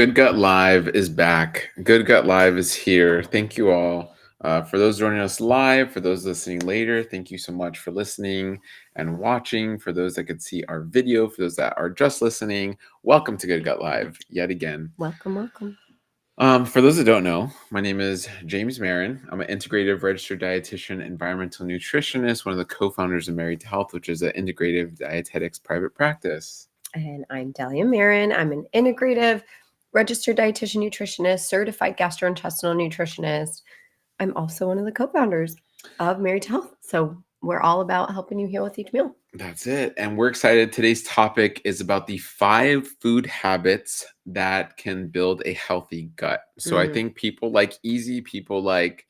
Good Gut Live is back. Good Gut Live is here. Thank you all. For those joining us live, for those listening later, thank you so much for listening and watching. For those that could see our video, for those that are just listening, welcome to Good Gut Live yet again. Welcome. For those that don't know, my name is James Marin. I'm an integrative registered dietitian, environmental nutritionist, one of the co-founders of Married to Health, which is an integrative dietetics private practice. And I'm Dahlia Marin. I'm an integrative registered dietitian nutritionist, certified gastrointestinal nutritionist. I'm also one of the co-founders of Married to Health. So we're all about helping you heal with each meal. That's it. And we're excited. Today's topic is about the 5 food habits that can build a healthy gut. So I think people like easy, people like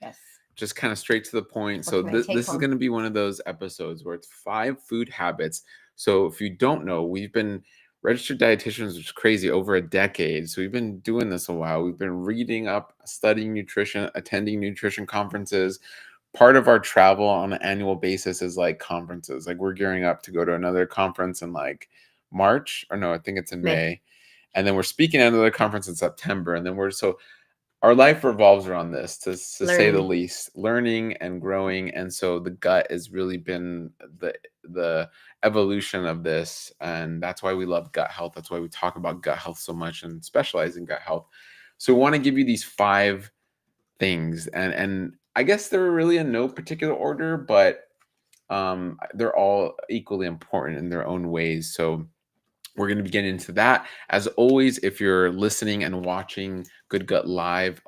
just kind of straight to the point. So this is going to be one of those episodes where it's 5 food habits. So if you don't know, we've been registered dietitians, which is crazy, over a decade. So we've been doing this a while. We've been reading up, studying nutrition, attending nutrition conferences. Part of our travel on an annual basis is like conferences. Like we're gearing up to go to another conference in like March, or no, I think it's in May. And then we're speaking at another conference in September. And then our life revolves around this, to say the least, learning and growing. And so the gut has really been the evolution of this. And that's why we love gut health. That's why we talk about gut health so much and specialize in gut health. So we want to give you these 5 things. And I guess they're really in no particular order, but they're all equally important in their own ways. So we're going to be getting into that. As always, if you're listening and watching Good Gut Live,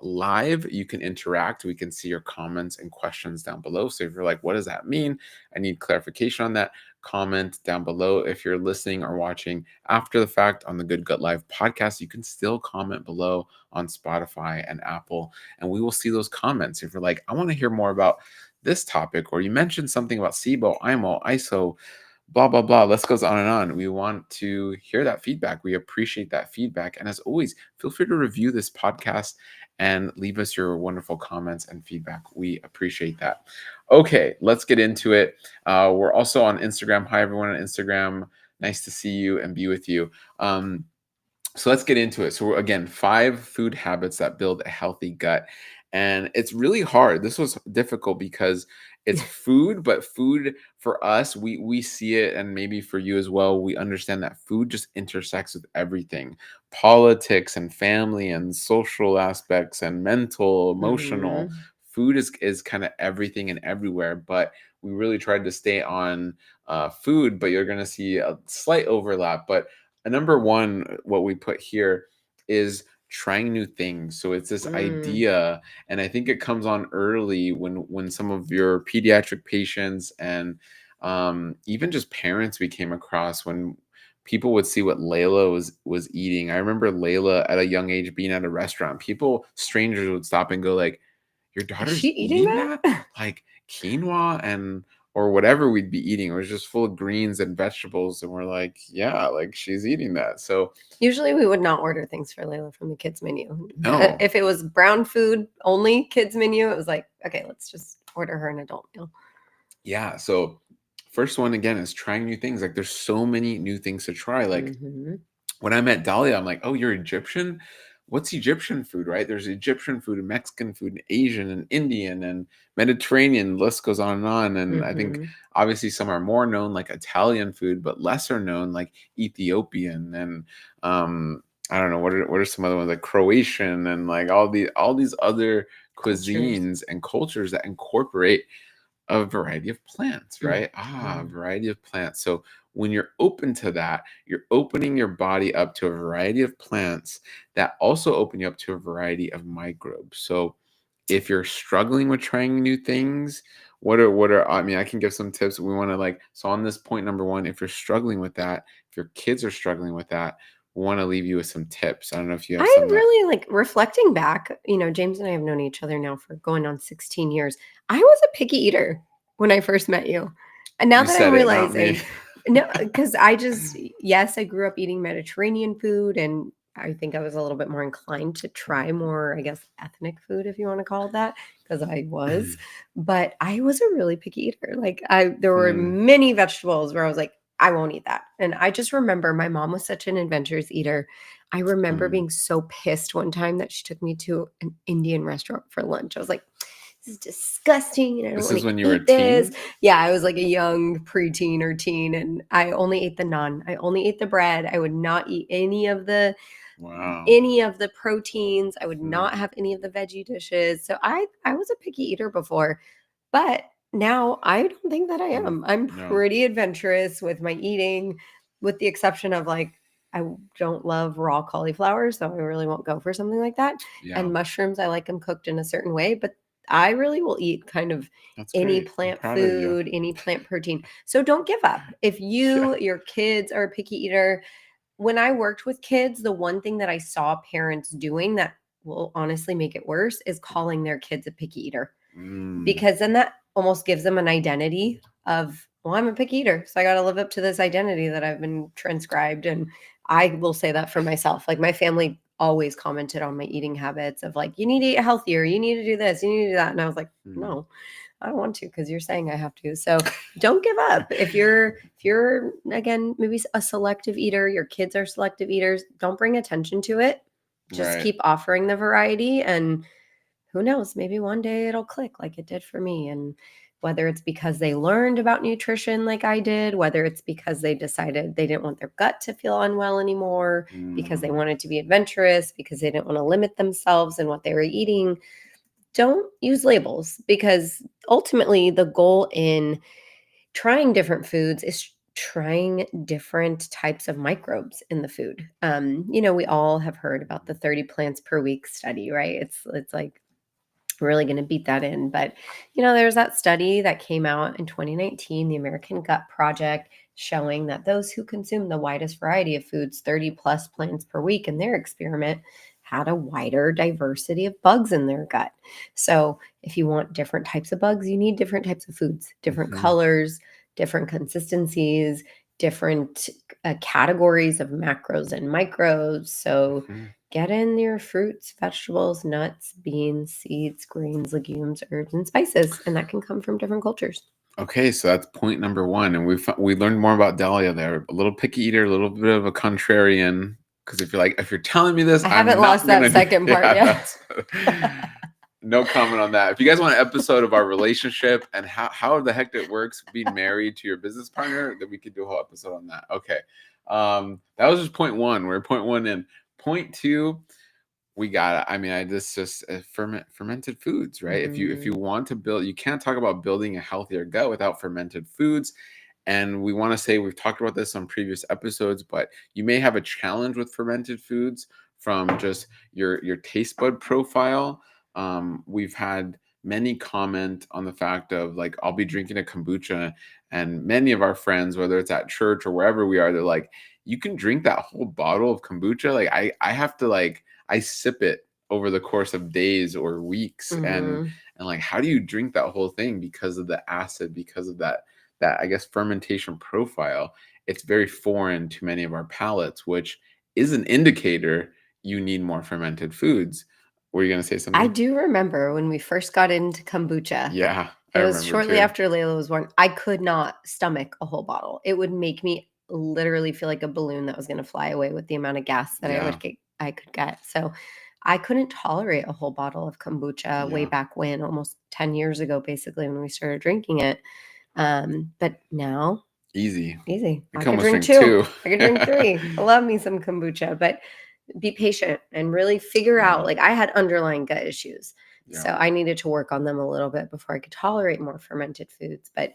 you can interact. We can see your comments and questions down below. So if you're like, what does that mean? I need clarification on that. Comment down below. If you're listening or watching after the fact on the Good Gut Live podcast, you can still comment below on Spotify and Apple, and we will see those comments. If you're like, I want to hear more about this topic, or you mentioned something about SIBO, IMO, ISO, blah, blah, blah. List goes on and on. We want to hear that feedback. We appreciate that feedback. And as always, feel free to review this podcast and leave us your wonderful comments and feedback. We appreciate that. Okay, let's get into it. We're also on Instagram. Hi, everyone on Instagram. Nice to see you and be with you. So let's get into it. So again, 5 food habits that build a healthy gut. And it's really hard. This was difficult because it's food, but food for us, we see it, and maybe for you as well, we understand that food just intersects with everything. Politics and family and social aspects and mental, emotional. Food is kind of everything and everywhere, but we really tried to stay on food, but you're going to see a slight overlap. But number 1, what we put here is trying new things. So it's this idea, and I think it comes on early when some of your pediatric patients and even just parents we came across, when people would see what Layla was eating. I remember Layla at a young age being at a restaurant. Strangers would stop and go like, "Your daughter's eating that? Like quinoa and or whatever we'd be eating. It was just full of greens and vegetables." And we're like, yeah, like she's eating that. So usually we would not order things for Layla from the kids menu. No. If it was brown food only kids menu, it was like, okay, let's just order her an adult meal. Yeah. So first one again is trying new things. Like there's so many new things to try. Like when I met Dahlia, I'm like, oh, you're Egyptian? What's Egyptian food, right? There's Egyptian food and Mexican food and Asian and Indian and Mediterranean. The list goes on and on. And I think obviously some are more known, like Italian food, but lesser known, like Ethiopian and I don't know, what are some other ones, like Croatian and like all these other cuisines and cultures that incorporate a variety of plants, right? A variety of plants. So when you're open to that, you're opening your body up to a variety of plants that also open you up to a variety of microbes. So if you're struggling with trying new things, what are I mean, I can give some tips. We want to so on this point number 1, if you're struggling with that, if your kids are struggling with that, we want to leave you with some tips. I don't know if you have some. Really like reflecting back, James and I have known each other now for going on 16 years. I was a picky eater when I first met you. And now that I'm realizing, no, because I grew up eating Mediterranean food, and I think I was a little bit more inclined to try more, I guess, ethnic food, if you want to call it that, because I was. But I was a really picky eater. Like there were many vegetables where I was like, I won't eat that. And I just remember my mom was such an adventurous eater. I remember being so pissed one time that she took me to an Indian restaurant for lunch. I was like, this is disgusting, and I don't want to eat this. Yeah, I was like a young preteen or teen, and I only ate the naan. I only ate the bread. I would not eat any of the proteins. I would not have any of the veggie dishes. So I was a picky eater before, but now I don't think that I am. I'm pretty adventurous with my eating, with the exception of like, I don't love raw cauliflower, so I really won't go for something like that. Yeah. And mushrooms, I like them cooked in a certain way, but I really will eat kind of any plant food, any plant protein. So don't give up. If your kids are a picky eater, when I worked with kids, the one thing that I saw parents doing that will honestly make it worse is calling their kids a picky eater. Because then that almost gives them an identity of, well, I'm a picky eater, so I got to live up to this identity that I've been transcribed. And I will say that for myself. Like my family always commented on my eating habits of like, you need to eat healthier, you need to do this, you need to do that. And I was like, no, I don't want to, because you're saying I have to. So don't give up. If you're again, maybe a selective eater, your kids are selective eaters, don't bring attention to it. Just keep offering the variety, and who knows, maybe one day it'll click like it did for me. And whether it's because they learned about nutrition like I did, whether it's because they decided they didn't want their gut to feel unwell anymore, because they wanted to be adventurous, because they didn't want to limit themselves in what they were eating, don't use labels, because ultimately the goal in trying different foods is trying different types of microbes in the food. We all have heard about the 30 plants per week study, right? It's like really going to beat that in. But, there's that study that came out in 2019, the American Gut Project, showing that those who consume the widest variety of foods, 30 plus plants per week in their experiment, had a wider diversity of bugs in their gut. So if you want different types of bugs, you need different types of foods, different colors, different consistencies, different categories of macros and micros. So get in your fruits, vegetables, nuts, beans, seeds, grains, legumes, herbs, and spices. And that can come from different cultures. Okay, so that's point number one. And we learned more about Dahlia there. A little picky eater, a little bit of a contrarian. Because if you're telling me this, I haven't lost that second part yet. No comment on that. If you guys want an episode of our relationship and how the heck it works being married to your business partner, then we could do a whole episode on that. Okay. That was just point one. We're point one in. Point two, we got it. I mean, this just fermented foods, right? If you want to build, you can't talk about building a healthier gut without fermented foods. And we want to say, we've talked about this on previous episodes, but you may have a challenge with fermented foods from just your taste bud profile. We've had many comment on the fact of like, I'll be drinking a kombucha, and many of our friends, whether it's at church or wherever we are, they're like, you can drink that whole bottle of kombucha. Like I have to I sip it over the course of days or weeks. And like, how do you drink that whole thing? Because of the acid, because of that I guess fermentation profile, it's very foreign to many of our palates, which is an indicator you need more fermented foods. Were you going to say something? I do remember when we first got into kombucha. Yeah. It was shortly after Layla was born. I could not stomach a whole bottle. It would make me literally feel like a balloon that was going to fly away with the amount of gas that I could get. So I couldn't tolerate a whole bottle of kombucha way back when, almost 10 years ago, basically, when we started drinking it. But now easy. I could drink two. I could drink three. I love me some kombucha, but be patient and really figure out, like, I had underlying gut issues. So I needed to work on them a little bit before I could tolerate more fermented foods. But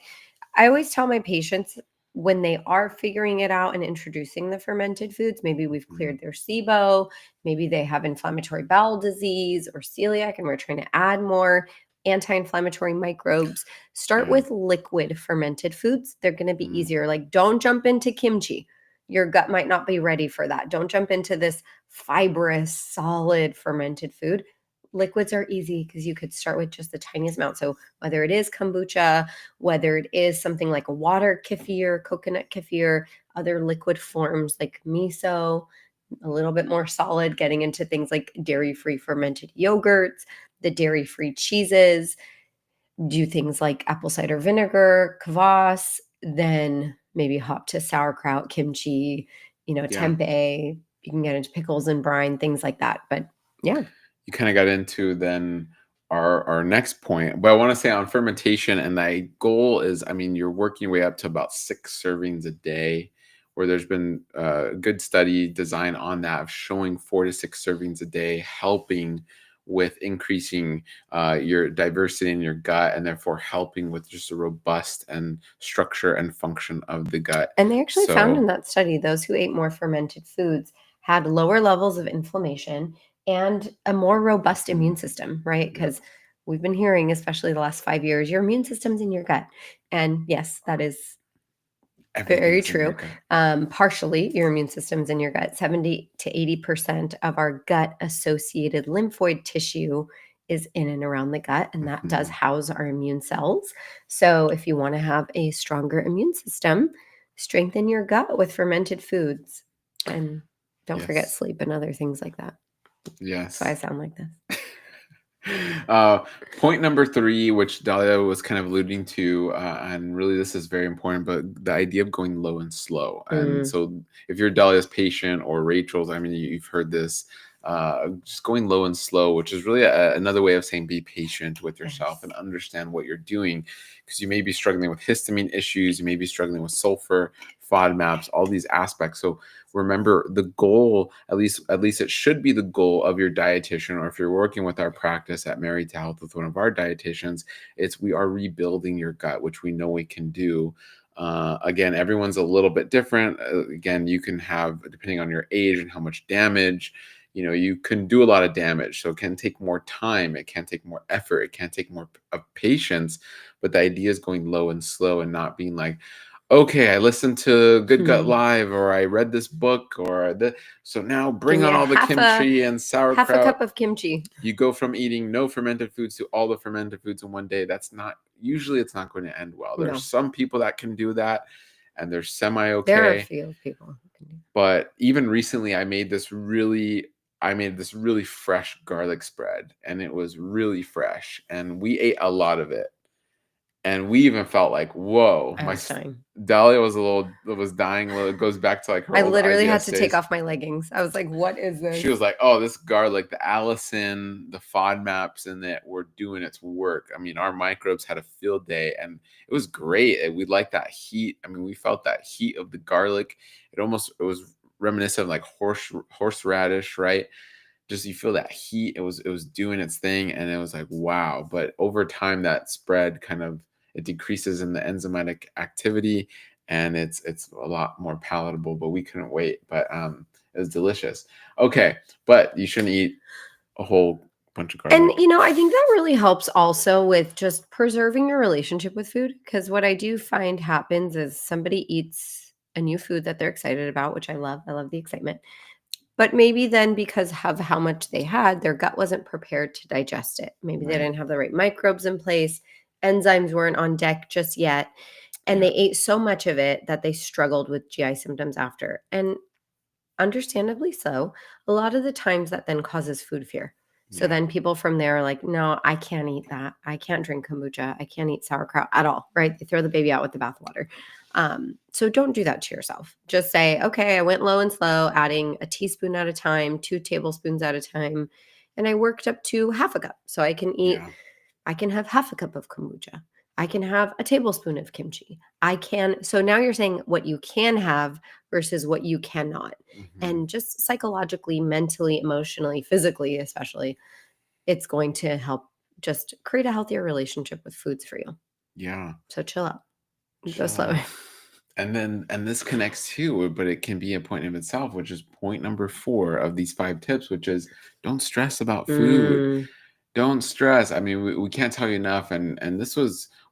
I always tell my patients, when they are figuring it out and introducing the fermented foods, maybe we've cleared their SIBO, maybe they have inflammatory bowel disease or celiac, and we're trying to add more anti-inflammatory microbes, start with liquid fermented foods. They're going to be easier. Like, don't jump into kimchi. Your gut might not be ready for that. Don't jump into this fibrous, solid fermented food. Liquids are easy because you could start with just the tiniest amount. So whether it is kombucha, whether it is something like a water kefir, coconut kefir, other liquid forms like miso, a little bit more solid, getting into things like dairy-free fermented yogurts, the dairy-free cheeses, do things like apple cider vinegar, kvass, then maybe hop to sauerkraut, kimchi, tempeh. You can get into pickles and brine, things like that. But yeah. You kind of got into then our next point. But I want to say on fermentation, and the goal is, I mean, you're working your way up to about 6 servings a day, where there's been a good study design on that of showing 4 to 6 servings a day, helping with increasing your diversity in your gut, and therefore helping with just a robust and structure and function of the gut. And they actually found in that study, those who ate more fermented foods had lower levels of inflammation and a more robust immune system, right? Because we've been hearing, especially the last 5 years, your immune system's in your gut. And yes, that is very true. Partially, your immune system's in your gut. 70 to 80% of our gut-associated lymphoid tissue is in and around the gut, and that does house our immune cells. So if you want to have a stronger immune system, strengthen your gut with fermented foods. And don't forget sleep and other things like that. Yes. That's why I sound like this. Point number 3, which Dahlia was kind of alluding to, and really this is very important, but the idea of going low and slow. And so if you're Dahlia's patient or Rachel's, I mean, you've heard this, just going low and slow, which is really another way of saying be patient with yourself and understand what you're doing, because you may be struggling with histamine issues, you may be struggling with sulfur, FODMAPs, all these aspects. So remember, the goal, at least it should be the goal of your dietitian, or if you're working with our practice at Married to Health with one of our dietitians, it's we are rebuilding your gut, which we know we can do. Again, everyone's a little bit different. Again, you can have, depending on your age and how much damage, you can do a lot of damage. So it can take more time. It can take more effort. It can take more of patience. But the idea is going low and slow and not being like, okay, I listened to Good Gut Live, or I read this book, so now bring on all the kimchi and sauerkraut. Half a cup of kimchi. You go from eating no fermented foods to all the fermented foods in one day. Usually it's not going to end well. There's some people that can do that, and they're semi-okay. There are a few people who can do that. But even recently, I made this really fresh garlic spread, and it was really fresh, and we ate a lot of it. And we even felt like, whoa, Dahlia was dying. It goes back to like her I literally IBS had to days. Take off my leggings. I was like, what is this? She was like, oh, this garlic, the allicin, the FODMAPs in it were doing its work. I mean, our microbes had a field day, and it was great. We liked that heat. I mean, we felt that heat of the garlic. It was reminiscent of like horseradish, right? Just you feel that heat. It was doing its thing, and it was like, wow. But over time, that spread it decreases in the enzymatic activity, and it's a lot more palatable. But we couldn't wait. But it was delicious. Okay, but you shouldn't eat a whole bunch of garlic. And I think that really helps also with just preserving your relationship with food, because what I do find happens is somebody eats a new food that they're excited about, which I love. I love the excitement. But maybe then, because of how much they had, their gut wasn't prepared to digest it. Maybe they didn't have the right microbes in place. Enzymes weren't on deck just yet. And they ate so much of it that they struggled with GI symptoms after. And understandably so. A lot of the times that then causes food fear. So then people from there are like, no, I can't eat that. I can't drink kombucha. I can't eat sauerkraut at all, right? They throw the baby out with the bathwater. So don't do that to yourself. Just say, okay, I went low and slow, adding a teaspoon at a time, 2 tablespoons at a time. And I worked up to half a cup. So I can eat, I can have half a cup of kombucha. I can have a tablespoon of kimchi. So now you're saying what you can have versus what you cannot. And just psychologically, mentally, emotionally, physically, especially, it's going to help just create a healthier relationship with foods for you. Yeah. So chill out. Go slow. And this connects too, but it can be a point of itself, which is point number 4 of these 5 tips, which is don't stress about food. Don't stress. I mean, we can't tell you enough. And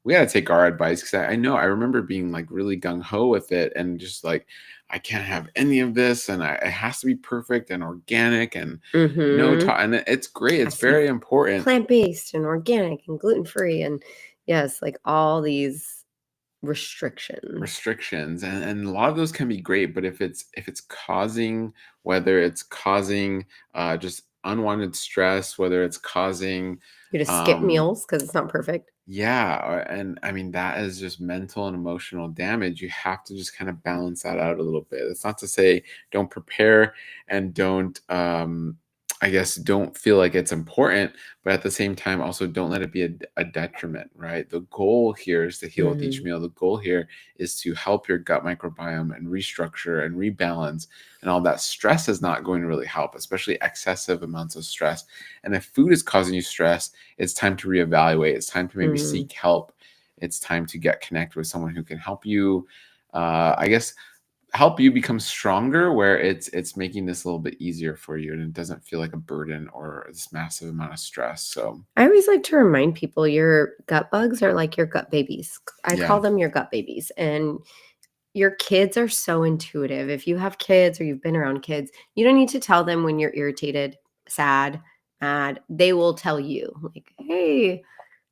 we had to take our advice, because I remember being like really gung-ho with it, and just like, I can't have any of this, and it has to be perfect and organic and and it's great. It's very important. Plant-based and organic and gluten-free, and yes, like all these restrictions, and a lot of those can be great, but if it's causing, whether it's causing just unwanted stress, whether it's causing you to skip meals because it's not perfect. Yeah, and I mean, that is just mental and emotional damage. You have to just kind of balance that out a little bit. It's not to say don't prepare and don't, I guess, don't feel like it's important, but at the same time, also don't let it be a detriment, right? The goal here is to heal with each meal. The goal here is to help your gut microbiome and restructure and rebalance, and all that. Stress is not going to really help, especially excessive amounts of stress. And if food is causing you stress, it's time to reevaluate. It's time to maybe seek help. It's time to get connected with someone who can help you, I guess, help you become stronger, where it's making this a little bit easier for you and it doesn't feel like a burden or this massive amount of stress. So I always like to remind people your gut bugs are like your gut babies. I yeah. call them your gut babies. And your kids are so intuitive. If you have kids or you've been around kids, you don't need to tell them when you're irritated, sad, mad. They will tell you, like, hey,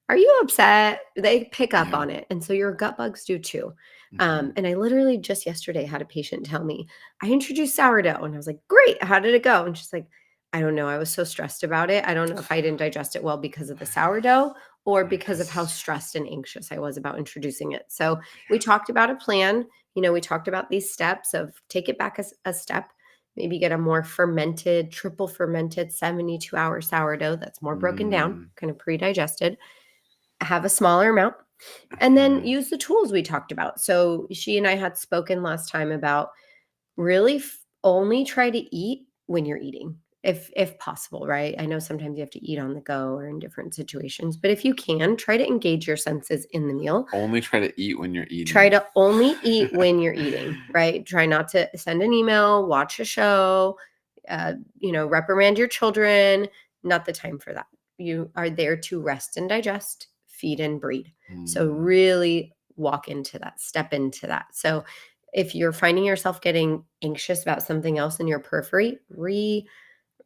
are you upset? They pick up Yeah. on it. And so your gut bugs do too. Mhm. And I literally just yesterday had a patient tell me, I introduced sourdough. And I was like, great. How did it go? And she's like, I don't know. I was so stressed about it. I don't know if I didn't digest it well because of the sourdough or because of how stressed and anxious I was about introducing it. So we talked about a plan. We talked about these steps of take it back a step, maybe get a more fermented, triple fermented 72-hour sourdough that's more broken down, kind of pre-digested, have a smaller amount, and then use the tools we talked about. So she and I had spoken last time about really only try to eat when you're eating, if possible, right? I know sometimes you have to eat on the go or in different situations, but if you can, try to engage your senses in the meal. Only try to eat when you're eating. Try to only eat when you're eating, right? Try not to send an email, watch a show, reprimand your children. Not the time for that. You are there to rest and digest, feed and breed. So really walk into that, step into that. So if you're finding yourself getting anxious about something else in your periphery,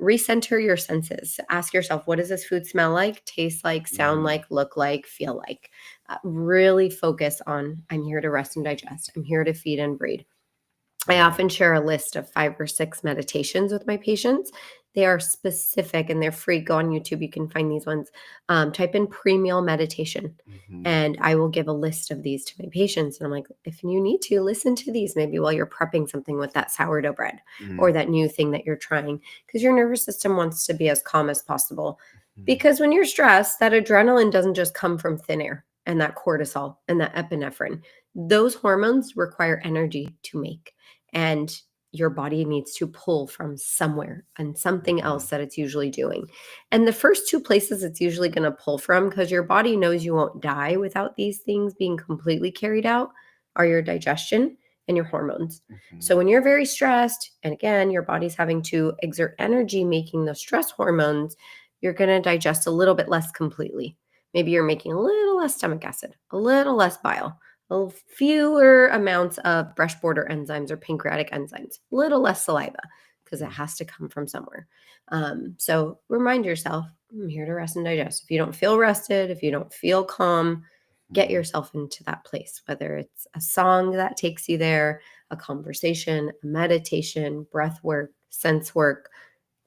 recenter your senses. Ask yourself, what does this food smell like, taste like, sound like, look like, feel like? Really focus on, I'm here to rest and digest. I'm here to feed and breed. I often share a list of 5 or 6 meditations with my patients. They are specific and they're free. Go on YouTube. You can find these ones. Type in pre-meal meditation. And I will give a list of these to my patients. And I'm like, if you need to, listen to these maybe while you're prepping something with that sourdough bread or that new thing that you're trying, because your nervous system wants to be as calm as possible. Because when you're stressed, that adrenaline doesn't just come from thin air and that cortisol and that epinephrine. Those hormones require energy to make. And your body needs to pull from somewhere and something else that it's usually doing. And the first 2 places it's usually going to pull from, because your body knows you won't die without these things being completely carried out, are your digestion and your hormones. So when you're very stressed, and again, your body's having to exert energy making those stress hormones, you're going to digest a little bit less completely. Maybe you're making a little less stomach acid, a little less bile, fewer amounts of brush border enzymes or pancreatic enzymes, a little less saliva, because it has to come from somewhere. So remind yourself, I'm here to rest and digest. If you don't feel rested, if you don't feel calm, get yourself into that place, whether it's a song that takes you there, a conversation, a meditation, breath work, sense work.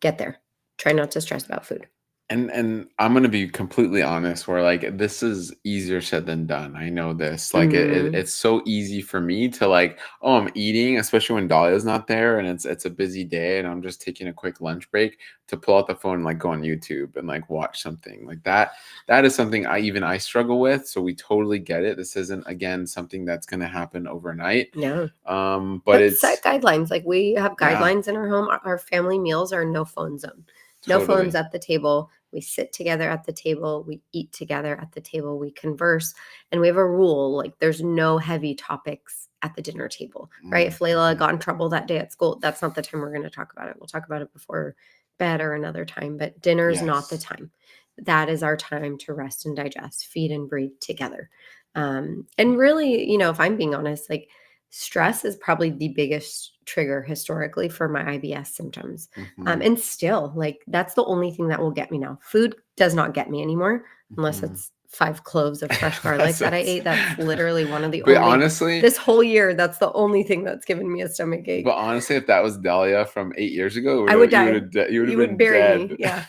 Get there. Try not to stress about food. And I'm gonna be completely honest, where like this is easier said than done. I know this. Like it's so easy for me to like, oh, I'm eating, especially when Dahlia's not there and it's a busy day and I'm just taking a quick lunch break, to pull out the phone and like go on YouTube and like watch something like that. That is something I struggle with. So we totally get it. This isn't, again, something that's gonna happen overnight. No. But it's set guidelines. Like we have guidelines in our home. Our family meals are no phone zone. No Totally. phones at the table. We sit together at the table. We eat together at the table. We converse. And we have a rule, like there's no heavy topics at the dinner table, right? If Layla got in trouble that day at school, that's not the time we're going to talk about it. We'll talk about it before bed or another time, but dinner is not the time. That is our time to rest and digest, feed and breathe together. And really, if I'm being honest, like stress is probably the biggest trigger historically for my IBS symptoms. And still, like, that's the only thing that will get me now. Food does not get me anymore, unless it's 5 cloves of fresh garlic that I ate. That's literally one of the but only, honestly, this whole year, that's the only thing that's given me a stomach ache. But honestly, if that was Dahlia from 8 years ago, I would die. You would have been bury dead. me. Yeah.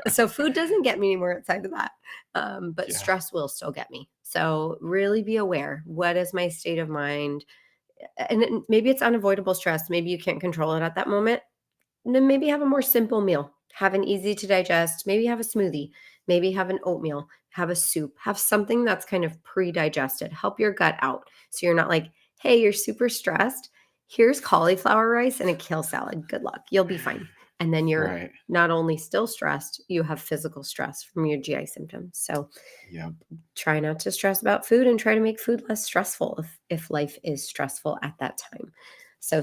So food doesn't get me anymore outside of that. But Yeah. stress will still get me. So really be aware. What is my state of mind? And maybe it's unavoidable stress. Maybe you can't control it at that moment. Then maybe have a more simple meal. Have an easy to digest. Maybe have a smoothie. Maybe have an oatmeal. Have a soup. Have something that's kind of pre-digested. Help your gut out. So you're not like, hey, you're super stressed. Here's cauliflower rice and a kale salad. Good luck. You'll be fine. And then you're Right. not only still stressed, you have physical stress from your GI symptoms. So Yep. try not to stress about food and try to make food less stressful if life is stressful at that time. So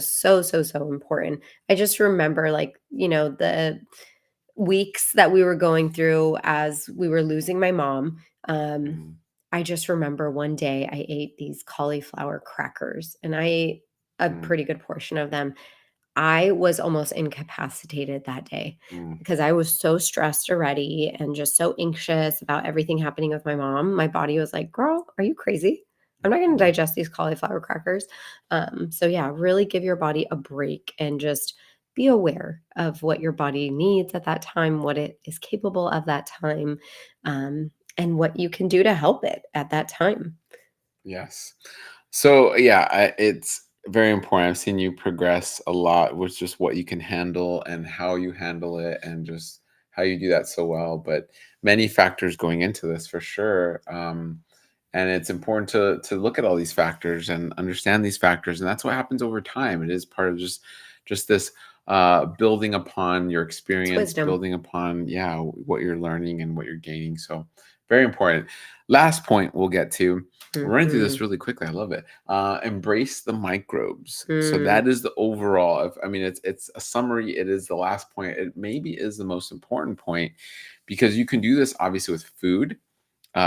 important. I just remember, like, the weeks that we were going through as we were losing my mom. Mm, I just remember one day I ate these cauliflower crackers and I ate a mm, pretty good portion of them. I was almost incapacitated that day mm, because I was so stressed already and just so anxious about everything happening with my mom. My body was like, girl, are you crazy? I'm not going to mm. digest these cauliflower crackers. So, yeah, really give your body a break and just be aware of what your body needs at that time, what it is capable of that time, and what you can do to help it at that time. Yes. So yeah, it's very important. I've seen you progress a lot with just what you can handle and how you handle it, and just how you do that so well. But many factors going into this for sure. And it's important to look at all these factors and understand these factors, and that's what happens over time. It is part of just this building upon your It's experience, wisdom. building upon what you're learning and what you're gaining. So very important. Last point we'll get to. We're running through this Mhm. really quickly. I love it. Embrace the microbes. So Mm. that is the overall. I mean, it's a summary. It is the last point. It maybe is the most important point, because you can do this obviously with food.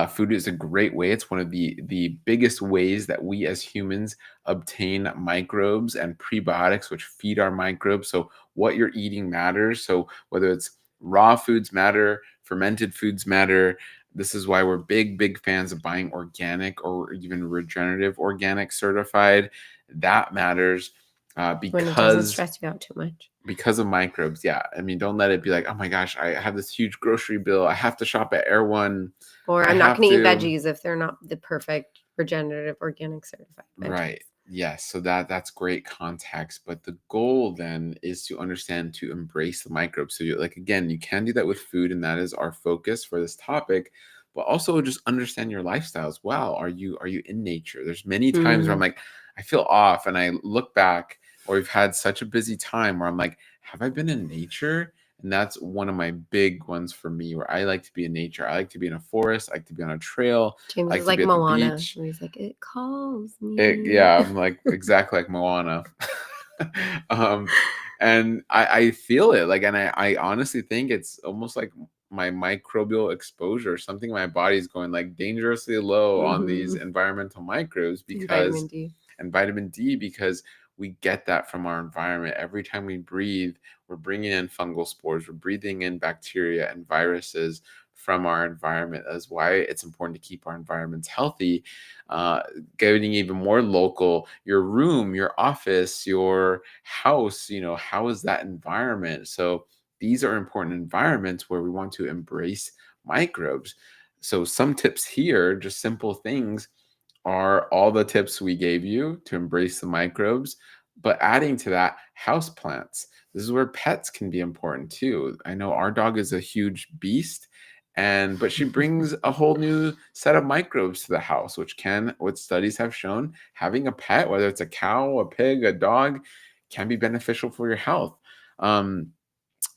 Food is a great way. It's one of the biggest ways that we as humans obtain microbes and prebiotics, which feed our microbes. So what you're eating matters. So whether it's raw foods matter, fermented foods matter. This is why we're big fans of buying organic or even regenerative organic certified. That matters When it doesn't because stress you out too much. of microbes. Yeah. I mean, don't let it be like, oh my gosh, I have this huge grocery bill. I have to shop at Air One. Or I I'm not have gonna eat to. veggies if they're not the perfect regenerative organic certified veggies. Right. Yes. So that's great context. But the goal then is to understand, to embrace the microbes. So you, like, again, you can do that with food, and that is our focus for this topic. But also just understand your lifestyle as well. Are you in nature? There's many times where I'm Mm. like, I feel off, and I look back, or we've had such a busy time where I'm like, have I been in nature? And that's one of my big ones for me, where I like to be in nature. I like to be in a forest. I like to be on a trail. James I is like to be like at the Moana, beach. where he's like, "It calls me." Yeah, I'm like exactly like Moana. um, and I feel it, like, and I honestly think it's almost like my microbial exposure. Something in my body's going like dangerously low on these Mhm. environmental microbes, And vitamin because D. and vitamin D, because we get that from our environment. Every time we breathe, we're bringing in fungal spores, we're breathing in bacteria and viruses from our environment. That's why it's important to keep our environments healthy. Uh, Getting even more local, your room, your office, your house, how is that environment? So these are important environments where we want to embrace microbes. So some tips here, just simple things, are all the tips we gave you to embrace the microbes, but adding to that, house plants. This is where pets can be important too. I know our dog is a huge beast, but she brings a whole new set of microbes to the house, what studies have shown, having a pet, whether it's a cow, a pig, a dog, can be beneficial for your health. Um,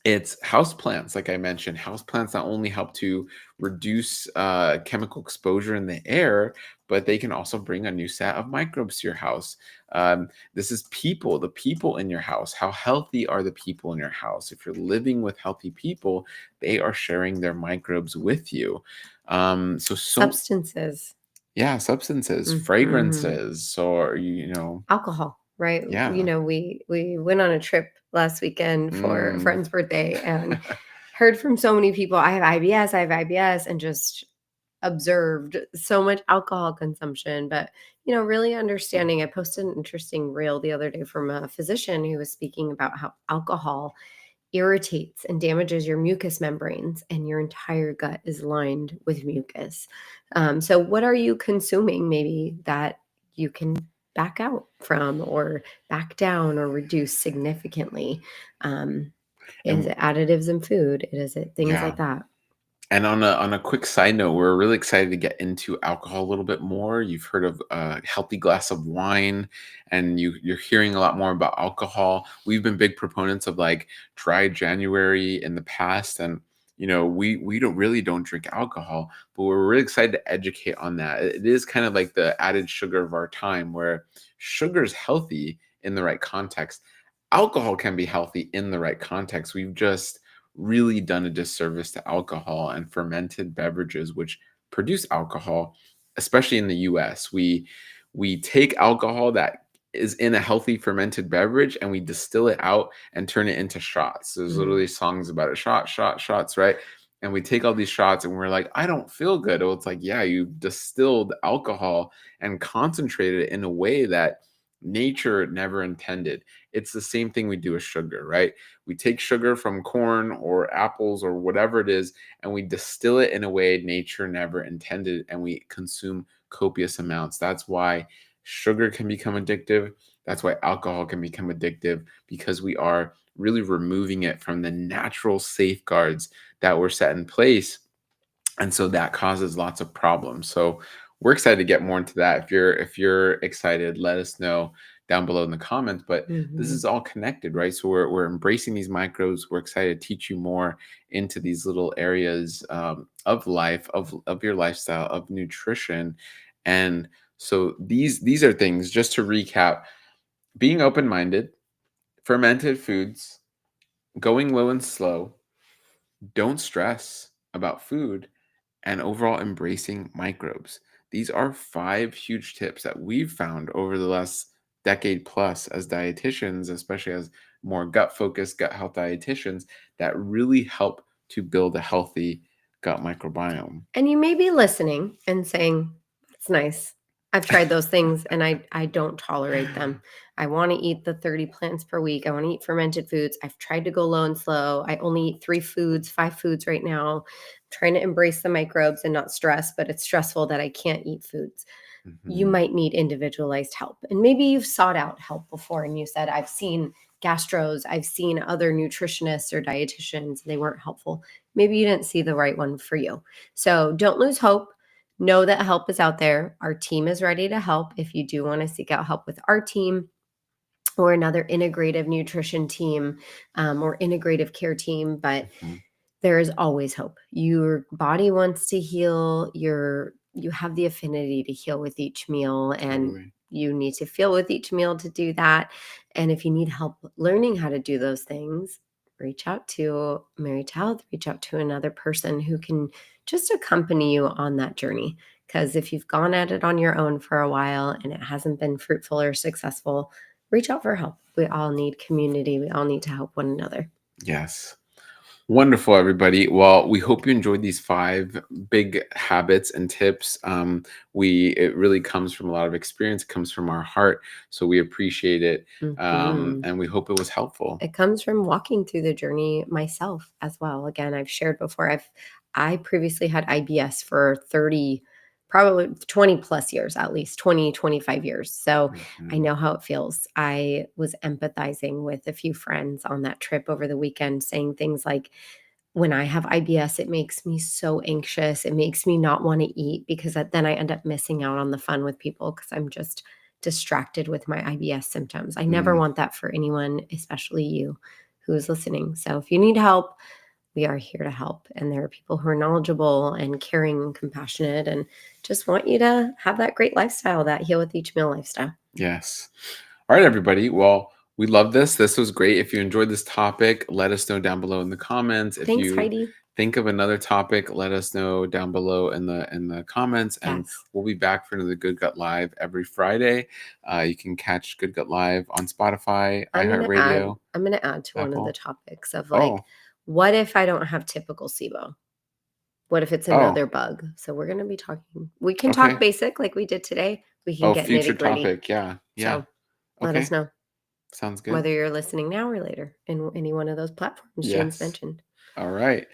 it's houseplants, like I mentioned. Houseplants not only help to reduce chemical exposure in the air, but they can also bring a new set of microbes to your house. This is people, the people in your house. How healthy are the people in your house? If you're living with healthy people, they are sharing their microbes with you. So Substances. yeah, substances, Mhm. fragrances, or Alcohol, right? yeah. We went on a trip last weekend for a Mm. friend's birthday and heard from so many people, I have IBS, and just observed so much alcohol consumption. But, really understanding, I posted an interesting reel the other day from a physician who was speaking about how alcohol irritates and damages your mucous membranes, and your entire gut is lined with mucus. So what are you consuming maybe that you can back out from, or back down, or reduce significantly? Is And it additives in food? Is it things yeah. like that? And on a quick side note, we're really excited to get into alcohol a little bit more. You've heard of a healthy glass of wine, and you're hearing a lot more about alcohol. We've been big proponents of like dry January in the past, and we don't drink alcohol, but we're really excited to educate on that. It is kind of like the added sugar of our time, where sugar is healthy in the right context. Alcohol can be healthy in the right context. We've just really done a disservice to alcohol and fermented beverages which produce alcohol, especially in the US. We take alcohol that is in a healthy fermented beverage and we distill it out and turn it into shots. There's Mm. literally songs about it, shots, right? And we take all these shots and we're like, I don't feel good. Well, it's like, yeah, you distilled alcohol and concentrated it in a way that nature never intended. It's the same thing we do with sugar, right? We take sugar from corn or apples or whatever it is, and we distill it in a way nature never intended, and we consume copious amounts. That's why sugar can become addictive. That's why alcohol can become addictive, because we are really removing it from the natural safeguards that were set in place. And so that causes lots of problems. So we're excited to get more into that. If you're excited, let us know down below in the comments. But this Mhm. is all connected, right? So we're embracing these microbes. We're excited to teach you more into these little areas of life, of your lifestyle, of nutrition. And so these are things, just to recap: being open-minded, fermented foods, going low and slow, don't stress about food, and overall embracing microbes. These are 5 huge tips that we've found over the last decade plus as dietitians, especially as more gut focused, gut health dietitians, that really help to build a healthy gut microbiome. And you may be listening and saying, "That's nice. I've tried those things and I don't tolerate them. I want to eat the 30 plants per week. I want to eat fermented foods. I've tried to go low and slow. I only eat 3 foods, 5 foods right now. I'm trying to embrace the microbes and not stress, but it's stressful that I can't eat foods." You Mhm. might need individualized help. And maybe you've sought out help before and you said, "I've seen gastros, I've seen other nutritionists or dietitians, they weren't helpful." Maybe you didn't see the right one for you. So don't lose hope. Know that help is out there. Our team is ready to help. If you do want to seek out help with our team or another integrative nutrition team, or integrative care team, but Mhm. there is always hope. Your body wants to heal. You have the affinity to heal with each meal, and Totally. you need to feel with each meal to do that. And if you need help learning how to do those things, reach out to Mary Health, reach out to another person who can just accompany you on that journey. Because if you've gone at it on your own for a while and it hasn't been fruitful or successful, reach out for help. We all need community. We all need to help one another. Yes. Wonderful, everybody. Well, we hope you enjoyed these 5 big habits and tips. It really comes from a lot of experience. It comes from our heart, so we appreciate it, Mhm. and we hope it was helpful. It comes from walking through the journey myself as well. Again, I've shared before, I previously had IBS for 30, probably 20 plus years, at least 20, 25 years. So I Mhm. know how it feels. I was empathizing with a few friends on that trip over the weekend, saying things like, when I have IBS, it makes me so anxious. It makes me not want to eat, because then I end up missing out on the fun with people because I'm just distracted with my IBS symptoms. I never Mm. want that for anyone, especially you who is listening. So if you need help, we are here to help. And there are people who are knowledgeable and caring and compassionate and just want you to have that great lifestyle, that heal with each meal lifestyle. Yes. All right, everybody. Well, we love this. This was great. If you enjoyed this topic, let us know down below in the comments. If Thanks, you Heidi. think of another topic, let us know down below in the comments, and Yes. we'll be back for another Good Gut Live every Friday. You can catch Good Gut Live on Spotify, iHeartRadio, I'm gonna add to one of the Apple. topics of like, Oh, what if I don't have typical SIBO? What if it's oh, another bug? So we're going to be talking. We can talk okay. basic like we did today. We can Oh, get future nitty gritty. topic. Yeah, yeah. So let us Okay. know. Sounds good. Whether you're listening now or later in any one of those platforms James mentioned. All right.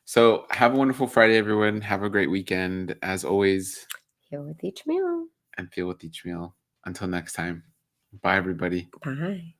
So have a wonderful Friday, everyone. Have a great weekend. As always, heal with each meal. And feel with each meal. Until next time. Bye, everybody. Bye.